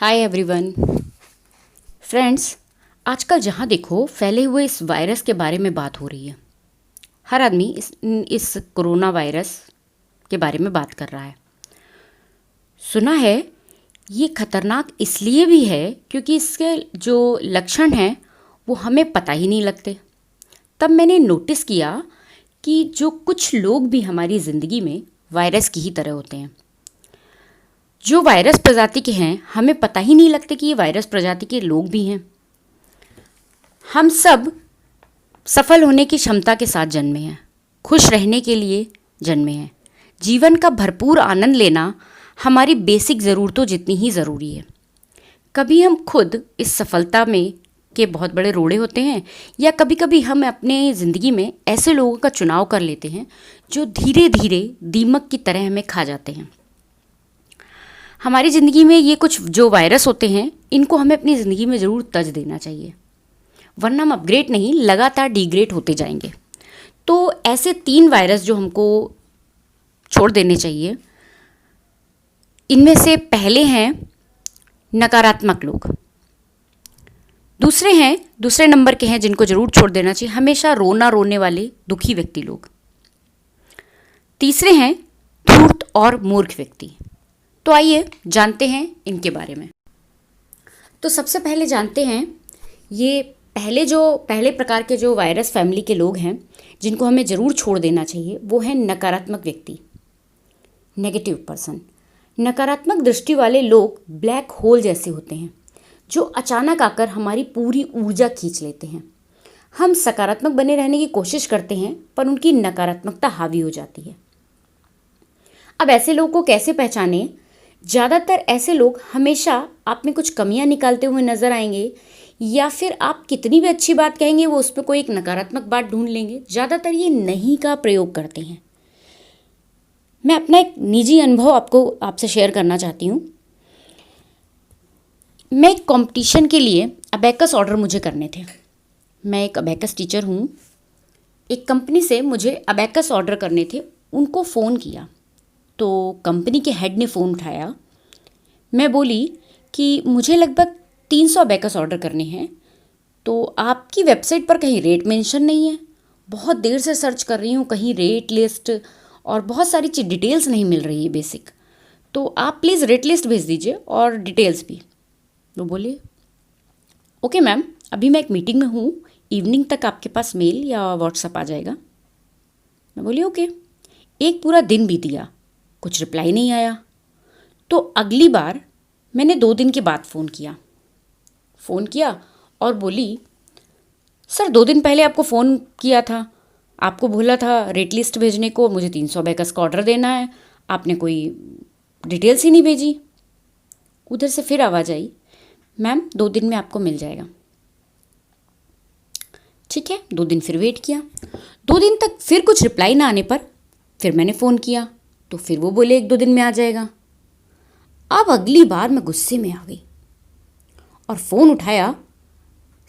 Hi everyone. Friends, आजकल जहाँ देखो फैले हुए इस वायरस के बारे में बात हो रही है। हर आदमी इस कोरोना वायरस के बारे में बात कर रहा है। सुना है ये खतरनाक इसलिए भी है क्योंकि इसके जो लक्षण हैं वो हमें पता ही नहीं लगते। तब मैंने नोटिस किया कि जो कुछ लोग भी हमारी ज़िंदगी में वायरस की ही तरह होते हैं। जो वायरस प्रजाति के हैं हमें पता ही नहीं लगता कि ये वायरस प्रजाति के लोग भी हैं। हम सब सफल होने की क्षमता के साथ जन्मे हैं, खुश रहने के लिए जन्मे हैं। जीवन का भरपूर आनंद लेना हमारी बेसिक ज़रूरतों जितनी ही ज़रूरी है। कभी हम खुद इस सफलता में के बहुत बड़े रोड़े होते हैं या कभी कभी हम अपने ज़िंदगी में ऐसे लोगों का चुनाव कर लेते हैं जो धीरे धीरे दीमक की तरह हमें खा जाते हैं। हमारी ज़िंदगी में ये कुछ जो वायरस होते हैं इनको हमें अपनी ज़िंदगी में ज़रूर तज देना चाहिए, वरना हम अपग्रेड नहीं लगातार डिग्रेड होते जाएंगे। तो ऐसे 3 वायरस जो हमको छोड़ देने चाहिए, इनमें से पहले हैं नकारात्मक लोग। दूसरे नंबर के हैं जिनको ज़रूर छोड़ देना चाहिए हमेशा रोना रोने वाले दुखी व्यक्ति लोग। तीसरे हैं धूर्त और मूर्ख व्यक्ति। तो आइए जानते हैं इनके बारे में। तो सबसे पहले जानते हैं ये पहले प्रकार के जो वायरस फैमिली के लोग हैं जिनको हमें ज़रूर छोड़ देना चाहिए, वो है नकारात्मक व्यक्ति, नेगेटिव पर्सन। नकारात्मक दृष्टि वाले लोग ब्लैक होल जैसे होते हैं जो अचानक आकर हमारी पूरी ऊर्जा खींच लेते हैं। हम सकारात्मक बने रहने की कोशिश करते हैं पर उनकी नकारात्मकता हावी हो जाती है। अब ऐसे लोगों को कैसे पहचानें? ज़्यादातर ऐसे लोग हमेशा आप में कुछ कमियां निकालते हुए नज़र आएंगे, या फिर आप कितनी भी अच्छी बात कहेंगे वो उसमें कोई एक नकारात्मक बात ढूंढ लेंगे। ज़्यादातर ये नहीं का प्रयोग करते हैं। मैं अपना एक निजी अनुभव आपसे शेयर करना चाहती हूँ। मैं एक कंपटीशन के लिए अबेकस ऑर्डर मुझे करने थे। मैं एक अबेकस टीचर हूँ। एक कंपनी से मुझे अबेकस ऑर्डर करने थे। उनको फ़ोन किया तो कंपनी के हेड ने फ़ोन उठाया। मैं बोली कि मुझे लगभग 300 अबेकस ऑर्डर करने हैं, तो आपकी वेबसाइट पर कहीं रेट मेंशन नहीं है। बहुत देर से सर्च कर रही हूँ, कहीं रेट लिस्ट और बहुत सारी डिटेल्स नहीं मिल रही है बेसिक। तो आप प्लीज़ रेट लिस्ट भेज दीजिए और डिटेल्स भी। वो बोले ओके मैम, अभी मैं एक मीटिंग में हूँ, इवनिंग तक आपके पास मेल या व्हाट्सएप आ जाएगा। मैं बोली ओके। एक पूरा दिन बीत गया, कुछ रिप्लाई नहीं आया। तो अगली बार मैंने 2 दिन के बाद फ़ोन किया और बोली सर 2 दिन पहले आपको फ़ोन किया था, आपको बोला था रेट लिस्ट भेजने को, मुझे 300 अबेकस का ऑर्डर देना है, आपने कोई डिटेल्स ही नहीं भेजी। उधर से फिर आवाज़ आई, मैम 2 दिन में आपको मिल जाएगा। ठीक है, 2 दिन फिर वेट किया। 2 दिन तक फिर कुछ रिप्लाई ना आने पर फिर मैंने फ़ोन किया तो फिर वो बोले 1-2 दिन में आ जाएगा। अब अगली बार मैं गुस्से में आ गई और फ़ोन उठाया,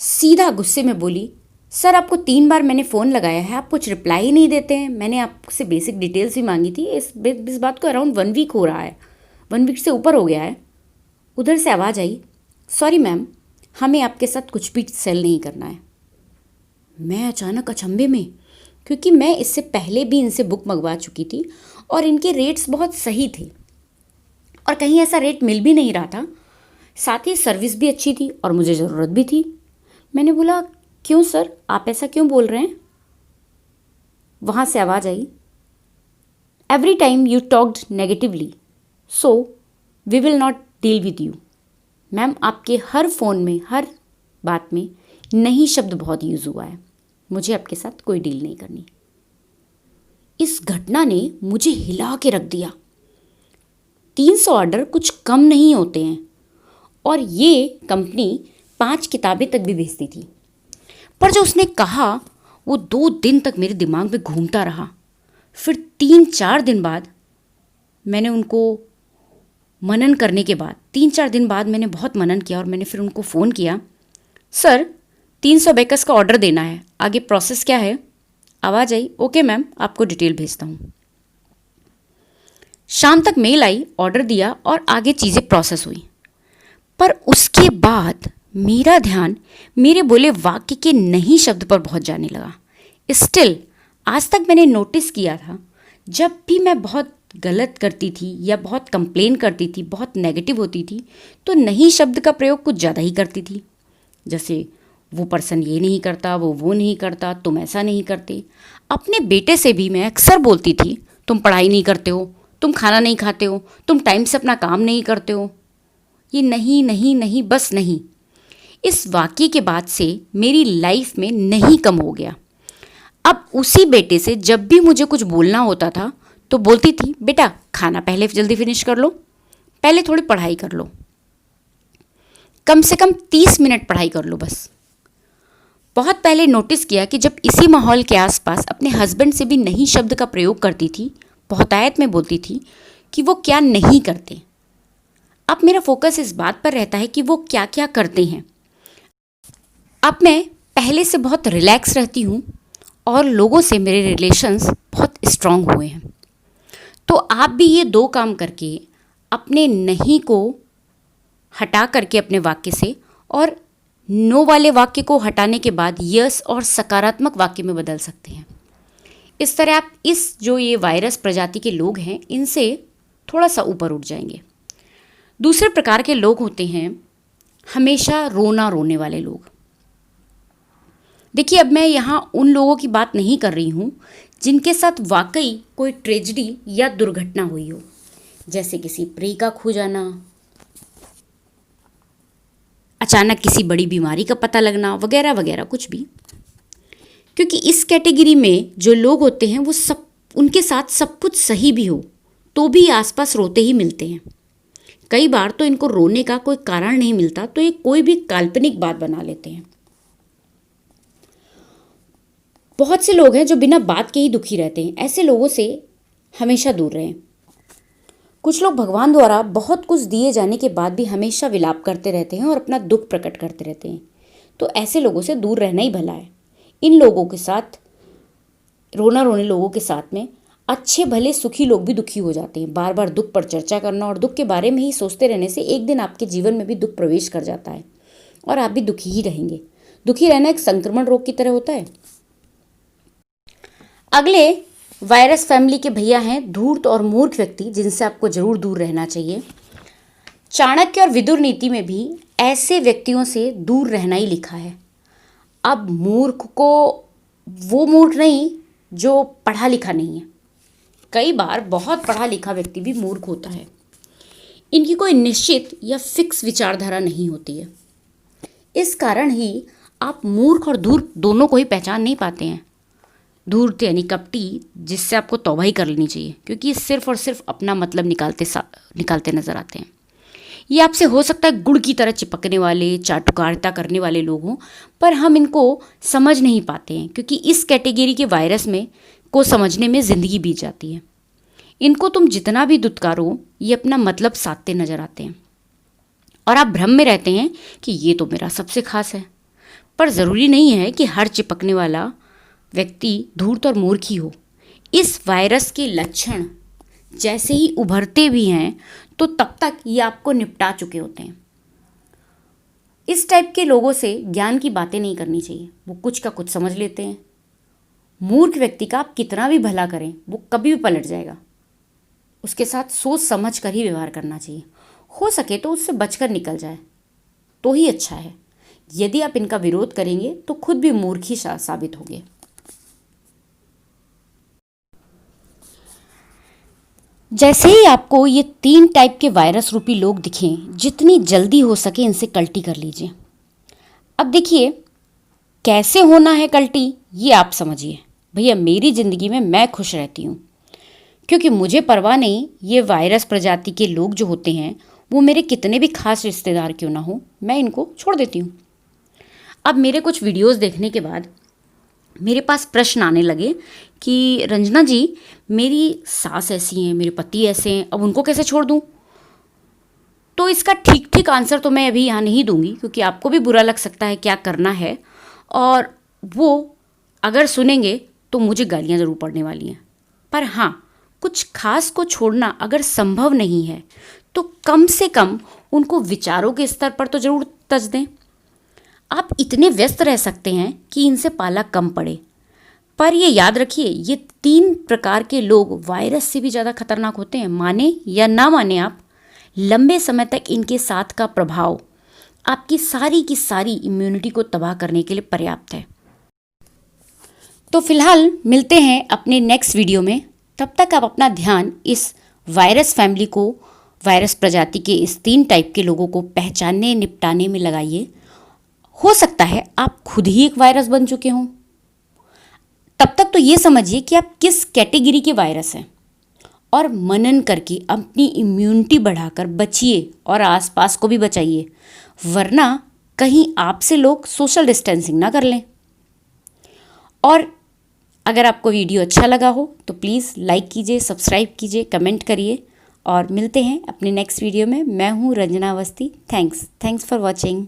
सीधा गुस्से में बोली सर आपको 3 बार मैंने फ़ोन लगाया है, आप कुछ रिप्लाई ही नहीं देते हैं। मैंने आपसे बेसिक डिटेल्स भी मांगी थी। इस बात को अराउंड 1 वीक हो रहा है, 1 वीक से ऊपर हो गया है। उधर से आवाज़ आई, सॉरी मैम, हमें आपके साथ कुछ भी सेल नहीं करना है। मैं अचानक अचंभे में, क्योंकि मैं इससे पहले भी इनसे बुक मंगवा चुकी थी और इनके रेट्स बहुत सही थे और कहीं ऐसा रेट मिल भी नहीं रहा था। साथ ही सर्विस भी अच्छी थी और मुझे ज़रूरत भी थी। मैंने बोला क्यों सर, आप ऐसा क्यों बोल रहे हैं? वहाँ से आवाज़ आई, every time you talked negatively so we will not deal with you. Ma'am आपके हर फ़ोन में, हर बात में नहीं शब्द बहुत यूज़ हुआ है, मुझे आपके साथ कोई डील नहीं करनी। इस घटना ने मुझे हिला के रख दिया। 300 ऑर्डर कुछ कम नहीं होते हैं और ये कंपनी 5 किताबें तक भी भेजती थी। पर जो उसने कहा वो 2 दिन तक मेरे दिमाग में घूमता रहा। फिर 3-4 दिन बाद मैंने उनको मनन करने के बाद 3-4 दिन बाद मैंने बहुत मनन किया और मैंने फिर उनको फ़ोन किया, सर 300 अबेकस का ऑर्डर देना है, आगे प्रोसेस क्या है? आवाज़ आई, ओके मैम आपको डिटेल भेजता हूँ। शाम तक मेल आई, ऑर्डर दिया और आगे चीज़ें प्रोसेस हुई। पर उसके बाद मेरा ध्यान मेरे बोले वाक्य के नहीं शब्द पर बहुत जाने लगा। स्टिल आज तक मैंने नोटिस किया था, जब भी मैं बहुत गलत करती थी या बहुत कंप्लेन करती थी, बहुत नेगेटिव होती थी, तो नहीं शब्द का प्रयोग कुछ ज़्यादा ही करती थी। जैसे वो पर्सन ये नहीं करता, वो नहीं करता, तुम ऐसा नहीं करते। अपने बेटे से भी मैं अक्सर बोलती थी, तुम पढ़ाई नहीं करते हो, तुम खाना नहीं खाते हो, तुम टाइम से अपना काम नहीं करते हो। ये नहीं नहीं नहीं, बस नहीं। इस वाक्य के बाद से मेरी लाइफ में नहीं कम हो गया। अब उसी बेटे से जब भी मुझे कुछ बोलना होता था तो बोलती थी, बेटा खाना पहले जल्दी फिनिश कर लो, पहले थोड़ी पढ़ाई कर लो, कम से कम 30 मिनट पढ़ाई कर लो बस। बहुत पहले नोटिस किया कि जब इसी माहौल के आसपास अपने हस्बैंड से भी नहीं शब्द का प्रयोग करती थी, बहुतायत में बोलती थी कि वो क्या नहीं करते। अब मेरा फोकस इस बात पर रहता है कि वो क्या क्या करते हैं। अब मैं पहले से बहुत रिलैक्स रहती हूँ और लोगों से मेरे रिलेशंस बहुत स्ट्रांग हुए हैं। तो आप भी ये 2 काम करके अपने नहीं को हटा करके अपने वाक्य से और नो वाले वाक्य को हटाने के बाद यस और सकारात्मक वाक्य में बदल सकते हैं। इस तरह आप इस जो ये वायरस प्रजाति के लोग हैं, इनसे थोड़ा सा ऊपर उठ जाएंगे। दूसरे प्रकार के लोग होते हैं हमेशा रोने वाले लोग। देखिए, अब मैं यहाँ उन लोगों की बात नहीं कर रही हूँ जिनके साथ वाकई कोई ट्रेजेडी या दुर्घटना हुई हो, जैसे किसी प्रिय का खो जाना, अचानक किसी बड़ी बीमारी का पता लगना, वगैरह वगैरह कुछ भी। क्योंकि इस कैटेगरी में जो लोग होते हैं वो सब, उनके साथ सब कुछ सही भी हो तो भी आसपास रोते ही मिलते हैं। कई बार तो इनको रोने का कोई कारण नहीं मिलता तो ये कोई भी काल्पनिक बात बना लेते हैं। बहुत से लोग हैं जो बिना बात के ही दुखी रहते हैं। ऐसे लोगों से हमेशा दूर रहें। कुछ लोग भगवान द्वारा बहुत कुछ दिए जाने के बाद भी हमेशा विलाप करते रहते हैं और अपना दुख प्रकट करते रहते हैं। तो ऐसे लोगों से दूर रहना ही भला है। इन लोगों के साथ, रोने लोगों के साथ में अच्छे भले सुखी लोग भी दुखी हो जाते हैं। बार बार दुख पर चर्चा करना और दुख के बारे में ही सोचते रहने से एक दिन आपके जीवन में भी दुख प्रवेश कर जाता है और आप भी दुखी ही रहेंगे। दुखी रहना एक संक्रमण रोग की तरह होता है। अगले वायरस फैमिली के भैया हैं धूर्त और मूर्ख व्यक्ति, जिनसे आपको जरूर दूर रहना चाहिए। चाणक्य और विदुर नीति में भी ऐसे व्यक्तियों से दूर रहना ही लिखा है। अब मूर्ख को वो मूर्ख नहीं जो पढ़ा लिखा नहीं है। कई बार बहुत पढ़ा लिखा व्यक्ति भी मूर्ख होता है। इनकी कोई निश्चित या फिक्स विचारधारा नहीं होती है। इस कारण ही आप मूर्ख और धूर्त दोनों को ही पहचान नहीं पाते हैं। धूर्त यानी कपटी, जिससे आपको तौबा ही कर लेनी चाहिए, क्योंकि ये सिर्फ और सिर्फ अपना मतलब निकालते नजर आते हैं। ये आपसे हो सकता है गुड़ की तरह चिपकने वाले, चाटुकारिता करने वाले लोग हों, पर हम इनको समझ नहीं पाते हैं क्योंकि इस कैटेगरी के वायरस में को समझने में ज़िंदगी बीत जाती है। इनको तुम जितना भी दुत्कारो, ये अपना मतलब साधते नजर आते हैं और आप भ्रम में रहते हैं कि ये तो मेरा सबसे खास है। पर ज़रूरी नहीं है कि हर चिपकने वाला व्यक्ति धूर्त और मूर्ख ही हो। इस वायरस के लक्षण जैसे ही उभरते भी हैं तो तब तक ये आपको निपटा चुके होते हैं। इस टाइप के लोगों से ज्ञान की बातें नहीं करनी चाहिए। वो कुछ का कुछ समझ लेते हैं। मूर्ख व्यक्ति का आप कितना भी भला करें, वो कभी भी पलट जाएगा। उसके साथ सोच समझ कर ही व्यवहार करना चाहिए। हो सके तो उससे बचकर निकल जाए तो ही अच्छा है। यदि आप इनका विरोध करेंगे तो खुद भी मूर्ख ही साबित होंगे। जैसे ही आपको ये 3 टाइप के वायरस रूपी लोग दिखें, जितनी जल्दी हो सके इनसे कल्टी कर लीजिए। अब देखिए कैसे होना है कल्टी, ये आप समझिए। भैया मेरी ज़िंदगी में मैं खुश रहती हूँ क्योंकि मुझे परवाह नहीं ये वायरस प्रजाति के लोग जो होते हैं वो मेरे कितने भी खास रिश्तेदार क्यों ना हो, मैं इनको छोड़ देती हूँ। अब मेरे कुछ वीडियोस देखने के बाद मेरे पास प्रश्न आने लगे कि रंजना जी, मेरी सास ऐसी हैं, मेरे पति ऐसे हैं, अब उनको कैसे छोड़ दूँ। तो इसका ठीक आंसर तो मैं अभी यहाँ नहीं दूंगी क्योंकि आपको भी बुरा लग सकता है क्या करना है, और वो अगर सुनेंगे तो मुझे गालियाँ ज़रूर पड़ने वाली हैं। पर हाँ, कुछ खास को छोड़ना अगर संभव नहीं है तो कम से कम उनको विचारों के स्तर पर तो ज़रूर तज दें। आप इतने व्यस्त रह सकते हैं कि इनसे पाला कम पड़े, पर ये याद रखिए, ये 3 प्रकार के लोग वायरस से भी ज़्यादा खतरनाक होते हैं। माने या ना माने आप, लंबे समय तक इनके साथ का प्रभाव आपकी सारी की सारी इम्यूनिटी को तबाह करने के लिए पर्याप्त है। तो फिलहाल मिलते हैं अपने नेक्स्ट वीडियो में। तब तक आप अपना ध्यान इस वायरस फैमिली को, वायरस प्रजाति के इस 3 टाइप के लोगों को पहचानने निपटाने में लगाइए। हो सकता है आप खुद ही एक वायरस बन चुके हों। तब तक तो ये समझिए कि आप किस कैटेगरी के वायरस हैं और मनन करके अपनी इम्यूनिटी बढ़ाकर बचिए और आसपास को भी बचाइए, वरना कहीं आपसे लोग सोशल डिस्टेंसिंग ना कर लें। और अगर आपको वीडियो अच्छा लगा हो तो प्लीज़ लाइक कीजिए, सब्सक्राइब कीजिए, कमेंट करिए और मिलते हैं अपने नेक्स्ट वीडियो में। मैं हूँ Ranjana Awasthi. Thanks for watching.